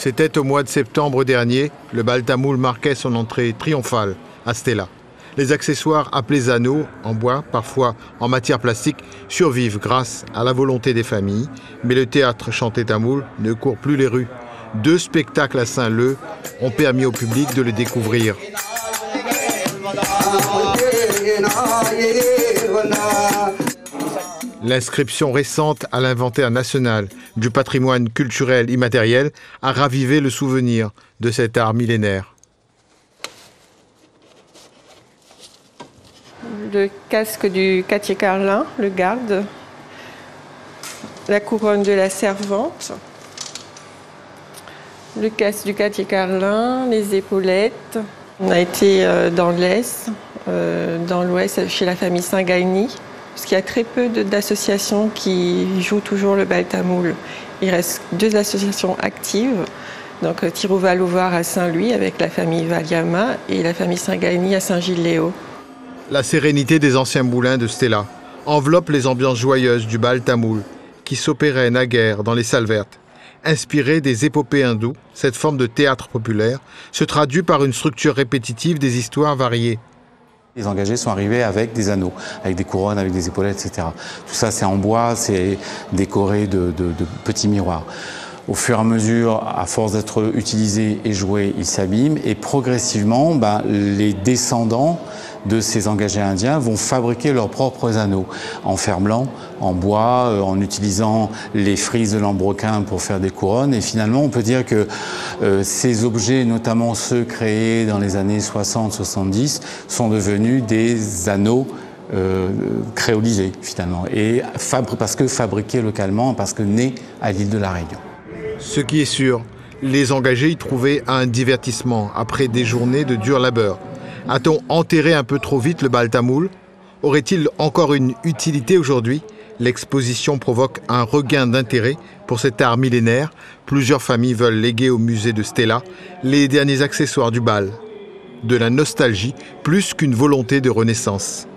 C'était au mois de septembre dernier, le bal tamoul marquait son entrée triomphale à Stella. Les accessoires appelés anneaux, en bois, parfois en matière plastique, survivent grâce à la volonté des familles. Mais le théâtre chanté tamoul ne court plus les rues. 2 spectacles à Saint-Leu ont permis au public de le découvrir. L'inscription récente à l'inventaire national du patrimoine culturel immatériel a ravivé le souvenir de cet art millénaire. Le casque du Quartier Carlin, le garde, la couronne de la servante, le casque du Quartier Carlin, les épaulettes. On a été dans l'Est, dans l'Ouest, chez la famille Saint-Gagny, parce qu'il y a très peu d'associations qui jouent toujours le bal tamoul. Il reste 2 associations actives, donc Tirou-Val-Ouvar à Saint-Louis avec la famille Valiama et la famille Saint-Gagny à Saint-Gilles-Léo. La sérénité des anciens moulins de Stella enveloppe les ambiances joyeuses du bal tamoul qui s'opérait naguère dans les salles vertes. Inspirée des épopées hindoues, cette forme de théâtre populaire se traduit par une structure répétitive des histoires variées. Les engagés sont arrivés avec des anneaux, avec des couronnes, avec des épaulettes, etc. Tout ça, c'est en bois, c'est décoré de petits miroirs. Au fur et à mesure, à force d'être utilisé et joué, il s'abîme. Et progressivement, les descendants de ces engagés indiens vont fabriquer leurs propres anneaux en fer blanc, en bois, en utilisant les frises de lambrequin pour faire des couronnes. Et finalement, on peut dire que ces objets, notamment ceux créés dans les années 60-70, sont devenus des anneaux créolisés finalement, et parce que fabriqués localement, parce que nés à l'île de la Réunion. Ce qui est sûr, les engagés y trouvaient un divertissement après des journées de dur labeur. A-t-on enterré un peu trop vite le bal tamoul? Aurait-il encore une utilité aujourd'hui? L'exposition provoque un regain d'intérêt pour cet art millénaire. Plusieurs familles veulent léguer au musée de Stella les derniers accessoires du bal. De la nostalgie plus qu'une volonté de renaissance.